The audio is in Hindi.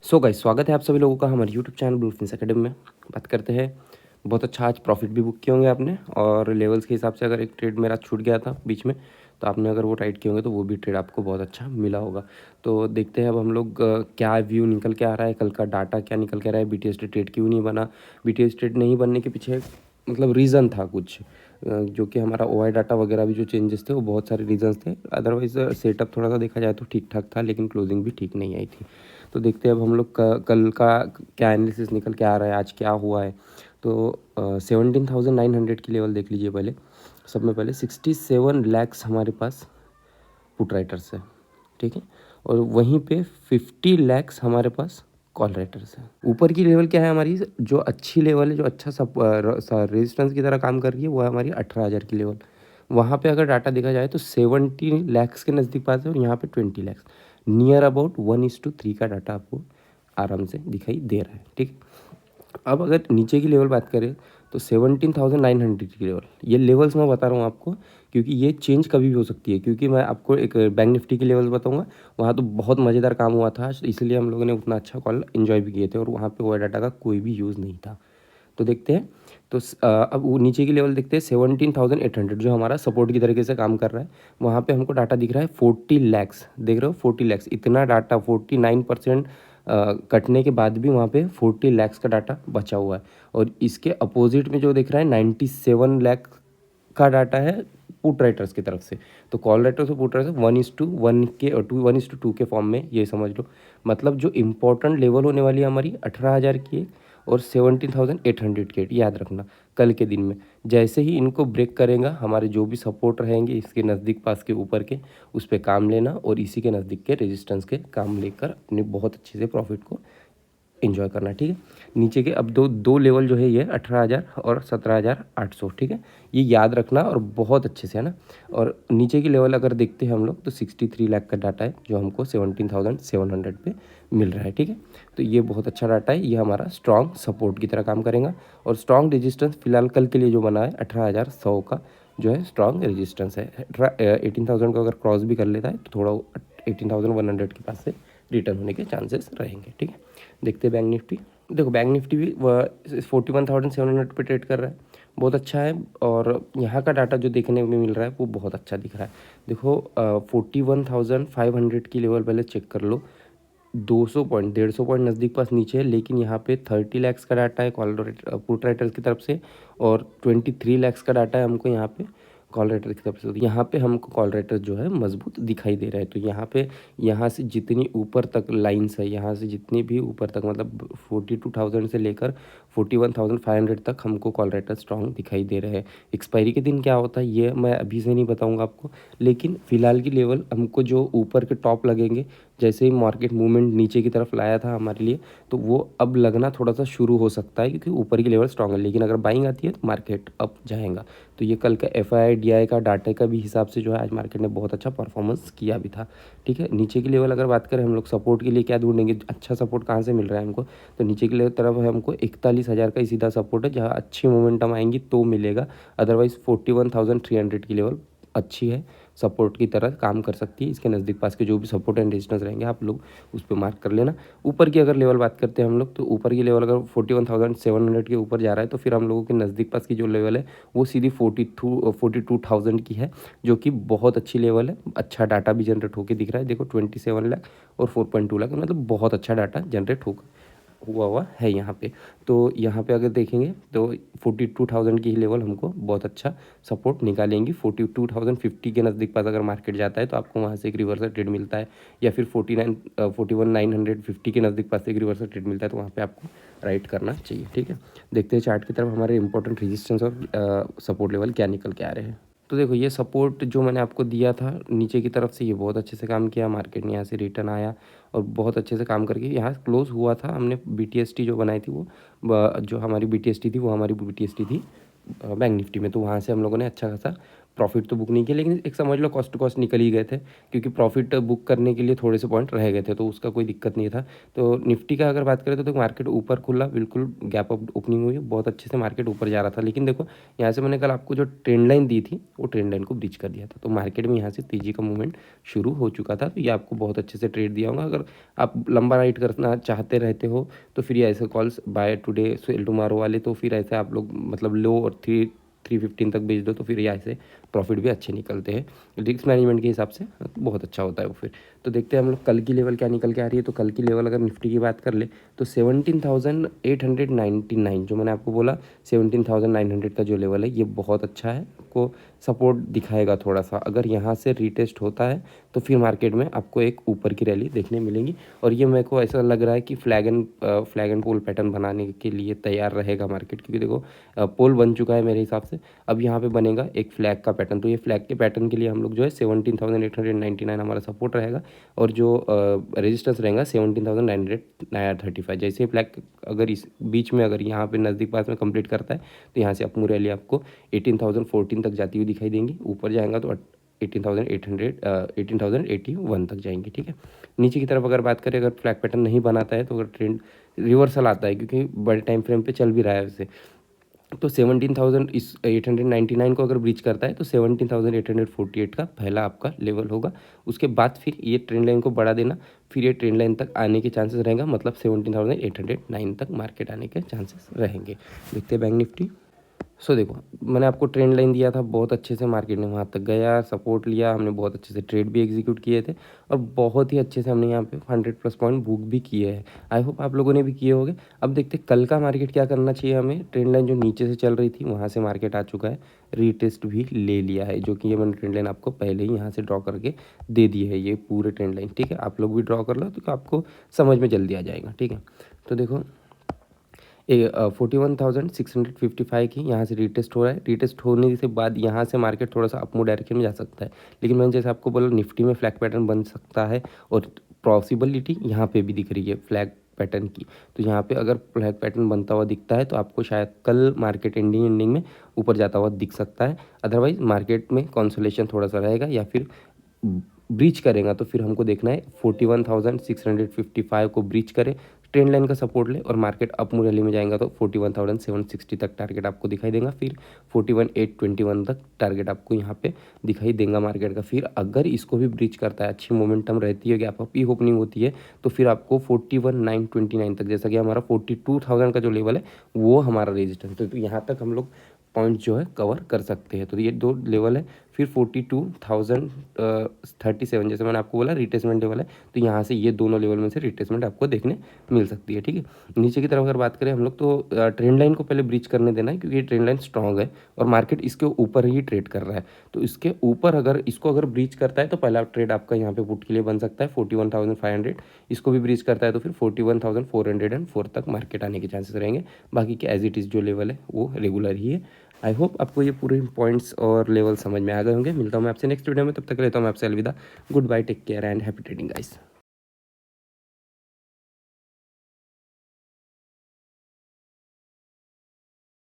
सो गाइस, स्वागत है आप सभी लोगों का हमारे यूट्यूब चैनल ब्लूफिंस एकेडमी में। बात करते हैं। बहुत अच्छा आज प्रॉफिट भी बुक किए होंगे आपने, और लेवल्स के हिसाब से अगर एक ट्रेड मेरा छूट गया था बीच में, तो आपने अगर वो राइट किए होंगे तो वो भी ट्रेड आपको बहुत अच्छा मिला होगा। तो देखते हैं अब हम लोग क्या व्यू निकल के आ रहा है, कल का डाटा क्या निकल के आ रहा है, बीटीएस ट्रेड क्यों नहीं बना। बीटीएस ट्रेड नहीं बनने के पीछे मतलब रीज़न था कुछ, जो कि हमारा ओआई डाटा वगैरह भी जो चेंजेस थे वो बहुत सारे रीजंस थे। अदरवाइज सेटअप थोड़ा सा देखा जाए तो ठीक ठाक था, लेकिन क्लोजिंग भी ठीक नहीं आई थी। तो देखते हैं अब हम लोग कल का क्या एनालिसिस निकल के आ रहा है, आज क्या हुआ है। तो 17,900 की लेवल देख लीजिए पहले। सब में पहले 67 लैक्स हमारे पास पुट राइटर्स है, ठीक है। और वहीं पे 50 लैक्स हमारे पास कॉल राइटर्स है। ऊपर की लेवल क्या है हमारी, जो अच्छी लेवल है, जो अच्छा सब रेजिस्टेंस की तरह काम कर रही है, वो है हमारी 18,000 की लेवल। वहाँ पे अगर डाटा देखा जाए तो 70 लैक्स के नज़दीक पास है, और यहाँ पे 20 लैक्स, नियर अबाउट 1:3 का डाटा आपको आराम से दिखाई दे रहा है, ठीक है। अब अगर नीचे की लेवल बात करें तो 17,900 की लेवल, ये लेवल्स मैं बता रहा हूँ आपको क्योंकि ये चेंज कभी भी हो सकती है। क्योंकि मैं आपको एक बैंक निफ्टी की लेवल्स बताऊंगा, वहाँ तो बहुत मज़ेदार काम हुआ था, इसलिए हम लोगों ने उतना अच्छा कॉल एंजॉय भी किए थे, और वहाँ पे वो डाटा का कोई भी यूज़ नहीं था। तो देखते हैं। तो अब वो नीचे की लेवल देखते हैं, 17,800 जो हमारा सपोर्ट की तरीके से काम कर रहा है। वहाँ पे हमको डाटा दिख रहा है 40 लैक्स, देख रहे हो 40 लैक्स, इतना डाटा 49% कटने के बाद भी वहाँ पे 40 लैक्स का डाटा बचा हुआ है। और इसके अपोजिट में जो दिख रहा है 97 लाख का डाटा है पुट राइटर्स की तरफ से। तो कॉल राइटर्स और पुट राइटर्स 1:1 के 1:2 के फॉर्म में, ये समझ लो। मतलब जो इम्पोर्टेंट लेवल होने वाली है हमारी 18,000 की है, और 17,800 की है, याद रखना। कल के दिन में जैसे ही इनको ब्रेक करेगा, हमारे जो भी सपोर्ट रहेंगे इसके नज़दीक पास के ऊपर के, उस पर काम लेना, और इसी के नज़दीक के रेजिस्टेंस के काम लेकर अपने बहुत अच्छे से प्रॉफिट को इन्जॉय करना, ठीक है। नीचे के अब दो दो लेवल जो है, ये 18,000 और 17,800, ठीक है। ये याद रखना और बहुत अच्छे से, है ना। और नीचे की लेवल अगर देखते हैं हम लोग तो 63 लाख का डाटा है, जो हमको 17,700 पे मिल रहा है, ठीक है। तो ये बहुत अच्छा डाटा है, ये हमारा स्ट्रॉन्ग सपोर्ट की तरह काम करेगा। और स्ट्रॉन्ग रेजिस्टेंस फिलहाल कल के लिए जो बना है 18,100 का, जो है स्ट्रॉन्ग रेजिस्टेंस है। 18,000 को अगर क्रॉस भी कर लेता है तो थोड़ा 18,100 के पास से रिटर्न होने के चांसेस रहेंगे, ठीक है। देखते हैं बैंक निफ्टी। देखो बैंक निफ्टी भी 41,700 पे ट्रेड कर रहा है, बहुत अच्छा है। और यहाँ का डाटा जो देखने में मिल रहा है वो बहुत अच्छा दिख रहा है। देखो 41,500 की लेवल पहले चेक कर लो। 200 पॉइंट 150 पॉइंट नज़दीक पास नीचे है, लेकिन यहाँ पे 30 लैक्स का डाटा है कॉल पुट राइटर्स की तरफ से, और 23 लैक्स का डाटा है हमको यहाँ पे कॉल राइटर की तरफ से। तो यहाँ पे हमको कॉल राइटर जो है मजबूत दिखाई दे रहा है। तो यहाँ पे, यहाँ से जितनी ऊपर तक लाइन्स है, यहाँ से जितनी भी ऊपर तक, मतलब 42,000 से लेकर 41,500 तक हमको कॉल राइटर स्ट्रॉन्ग दिखाई दे रहे हैं। एक्सपायरी के दिन क्या होता है ये मैं अभी से नहीं बताऊँगा आपको, लेकिन फ़िलहाल की लेवल हमको जो ऊपर के टॉप लगेंगे, जैसे ही मार्केट मूवमेंट नीचे की तरफ लाया था हमारे लिए, तो वो अब लगना थोड़ा सा शुरू हो सकता है, क्योंकि ऊपर की लेवल स्ट्रॉन्ग है। लेकिन अगर बाइंग आती है तो मार्केट अप जाएगा। तो ये कल का एफआई डीआई का डाटा का भी हिसाब से जो है आज मार्केट ने बहुत अच्छा परफॉर्मेंस किया भी था, ठीक है। नीचे की लेवल अगर बात करें हम लोग सपोर्ट के लिए क्या ढूंढेंगे, अच्छा सपोर्ट कहाँ से मिल रहा है हमको, तो नीचे की लेवल तरफ है हमको 41,000 का ही सीधा सपोर्ट है, जहाँ अच्छी मोमेंटम आएंगी तो मिलेगा। अदरवाइज 41,300 की लेवल अच्छी है, सपोर्ट की तरह काम कर सकती है। इसके नज़दीक पास के जो भी सपोर्ट एंड रेजिस्टेंस रहेंगे आप लोग उस पर मार्क कर लेना। ऊपर की अगर लेवल बात करते हैं हम लोग, तो ऊपर की लेवल अगर 41,700 के ऊपर जा रहा है, तो फिर हम लोगों के नज़दीक पास की जो लेवल है वो सीधी 42,000 की है, जो कि बहुत अच्छी लेवल है। अच्छा डाटा भी जनरेट होकर दिख रहा है, देखो 27 लाख और 4.2 लाख, मतलब बहुत अच्छा डाटा जनरेट हुआ हुआ है यहाँ पे। तो यहाँ पे अगर देखेंगे तो 42,000 की ही लेवल हमको बहुत अच्छा सपोर्ट निकालेंगी। 42,050 के नज़दीक पास अगर मार्केट जाता है तो आपको वहाँ से एक रिवर्सल ट्रेड मिलता है, या फिर 41,950 के नज़दीक पास से एक रिवर्सल ट्रेड मिलता है, तो वहाँ पे आपको राइट करना चाहिए, ठीक है। देखते हैं चार्ट की तरफ हमारे इंपॉर्टेंट रेजिस्टेंस और सपोर्ट लेवल क्या निकल के आ रहे हैं। तो देखो ये सपोर्ट जो मैंने आपको दिया था नीचे की तरफ से, ये बहुत अच्छे से काम किया, मार्केट ने यहाँ से रिटर्न आया और बहुत अच्छे से काम करके यहाँ क्लोज हुआ था। हमने बीटीएसटी जो बनाई थी वो जो हमारी बीटीएसटी थी वो हमारी बीटीएसटी थी बैंक निफ्टी में, तो वहाँ से हम लोगों ने अच्छा खासा प्रॉफिट तो बुक नहीं किया, लेकिन एक समझ लो कॉस्ट टू कॉस्ट निकल ही गए थे, क्योंकि प्रॉफिट बुक करने के लिए थोड़े से पॉइंट रह गए थे, तो उसका कोई दिक्कत नहीं था। तो निफ्टी का अगर बात करें तो देखो मार्केट ऊपर खुला, बिल्कुल गैप अप ओपनिंग हुई, बहुत अच्छे से मार्केट ऊपर जा रहा था। लेकिन देखो यहाँ से मैंने कल आपको जो ट्रेंड लाइन दी थी वो ट्रेंड लाइन को ब्रीच कर दिया था, तो मार्केट में यहाँ से तेजी का मूवमेंट शुरू हो चुका था। तो ये आपको बहुत अच्छे से ट्रेड दिया होगा। अगर आप लंबा राइड करना चाहते रहते हो तो फिर ये ऐसे calls buy today sell tomorrow वाले, तो फिर ऐसे आप लोग मतलब लो और 315 तक बेच दो, तो फिर यहाँ से प्रॉफिट भी अच्छे निकलते हैं। रिस्क मैनेजमेंट के हिसाब से बहुत अच्छा होता है वो फिर। तो देखते हैं हम लोग कल की लेवल क्या निकल के आ रही है। तो कल की लेवल अगर निफ्टी की बात कर ले तो 17,899, जो मैंने आपको बोला 17,900 का जो लेवल है ये बहुत अच्छा है, आपको सपोर्ट दिखाएगा थोड़ा सा। अगर यहाँ से रीटेस्ट होता है तो फिर मार्केट में आपको एक ऊपर की रैली देखने मिलेंगी, और ये मेरे को ऐसा लग रहा है कि फ्लैग एंड पोल पैटर्न बनाने के लिए तैयार रहेगा मार्केट, क्योंकि देखो पोल बन चुका है मेरे हिसाब से। अब यहाँ पे बनेगा एक फ्लैग का पैटर्न, तो ये फ्लैग के पैटर्न के लिए हम लोग जो है 17,899 हमारा सपोर्ट रहेगा, और जो रेजिस्टेंस रहेगा 17,935। जैसे ही फ्लैग अगर इस बीच में अगर यहाँ पे नज़दीक पास में कंप्लीट करता है तो यहाँ से अप मूव रैली आपको 18,014 तक जाती हुई दिखाई देंगी। ऊपर जाएगा तो 18,081 तक जाएंगे, ठीक है। नीचे की तरफ अगर बात करें, अगर फ्लैग पैटर्न नहीं बनाता है तो अगर ट्रेंड रिवर्सल आता है, क्योंकि बड़े टाइम फ्रेम पे चल भी रहा है वैसे, तो 17,899 को अगर ब्रीच करता है तो 17,848 का पहला आपका लेवल होगा। उसके बाद फिर ये ट्रेंड लाइन को बढ़ा देना, फिर ये ट्रेंड लाइन तक आने के चांसेस रहेगा, मतलब 17,809 तक मार्केट आने के चांसेस रहेंगे। देखते हैं बैंक निफ्टी। सो देखो मैंने आपको ट्रेंड लाइन दिया था, बहुत अच्छे से मार्केट ने वहाँ तक गया, सपोर्ट लिया, हमने बहुत अच्छे से ट्रेड भी एग्जीक्यूट किए थे, और बहुत ही अच्छे से हमने यहाँ पे 100+ पॉइंट बुक भी किए हैं। आई होप आप लोगों ने भी किए होंगे। अब देखते कल का मार्केट क्या करना चाहिए हमें। ट्रेंड लाइन जो नीचे से चल रही थी वहाँ से मार्केट आ चुका है, रीटेस्ट भी ले लिया है, जो कि ये मैंने ट्रेंड लाइन आपको पहले ही यहाँ से ड्रॉ करके दे दी है, ये पूरे ट्रेंड लाइन, ठीक है। आप लोग भी ड्रॉ कर लो तो आपको समझ में जल्दी आ जाएगा, ठीक है। तो देखो 41,655 की यहाँ से रीटेस्ट हो रहा है। रीटेस्ट होने के बाद यहाँ से मार्केट थोड़ा सा अपमूव डायरेक्शन में जा सकता है, लेकिन मैंने जैसे आपको बोला निफ्टी में फ्लैग पैटर्न बन सकता है, और पॉसिबिलिटी यहाँ पे भी दिख रही है फ्लैग पैटर्न की। तो यहाँ पे अगर फ्लैग पैटर्न बनता हुआ दिखता है तो आपको शायद कल मार्केट एंडिंग में ऊपर जाता हुआ दिख सकता है। अदरवाइज मार्केट में कॉन्सोलेशन थोड़ा सा रहेगा, या फिर ब्रीच करेगा तो फिर हमको देखना है 41,655 को ब्रीच करे, ट्रेंड लाइन का सपोर्ट ले, और मार्केट अप मूव रैली में जाएगा तो 41,760 तक टारगेट आपको दिखाई देगा। फिर 41,821 तक टारगेट आपको यहाँ पे दिखाई देगा मार्केट का। फिर अगर इसको भी ब्रीच करता है, अच्छी मोमेंटम रहती है, गैप अप ही ओपनिंग होती है, तो फिर आपको 41,929 तक, जैसा कि हमारा 42,000 का जो लेवल है वो हमारा रेजिस्टेंस, तो यहाँ तक हम लोग पॉइंट जो है कवर कर सकते हैं। तो ये दो लेवल है। फिर 42,037, जैसे मैंने आपको बोला रिट्रेसमेंट लेवल है, तो यहाँ से ये दोनों लेवल में से रिट्रेसमेंट आपको देखने मिल सकती है, ठीक है। नीचे की तरफ अगर बात करें हम लोग तो ट्रेंड लाइन को पहले ब्रीच करने देना है, क्योंकि ये ट्रेंड लाइन स्ट्रॉन्ग है और मार्केट इसके ऊपर ही ट्रेड कर रहा है। तो इसके ऊपर अगर इसको अगर ब्रीच करता है तो पहला ट्रेड आपका यहाँ पे पुट के लिए बन सकता है 41,500। इसको भी ब्रीच करता है तो फिर 41,404 तक मार्केट आने के चांसेस रहेंगे। बाकी के एज इट इज़ जो लेवल है वो रेगुलर ही है। आई होप आपको ये पूरे पॉइंट्स और लेवल समझ में आ गए होंगे। मिलता हूँ मैं आपसे नेक्स्ट वीडियो में, तब तक लेता हूँ मैं आपसे अलविदा। Good bye, take care and happy trading guys.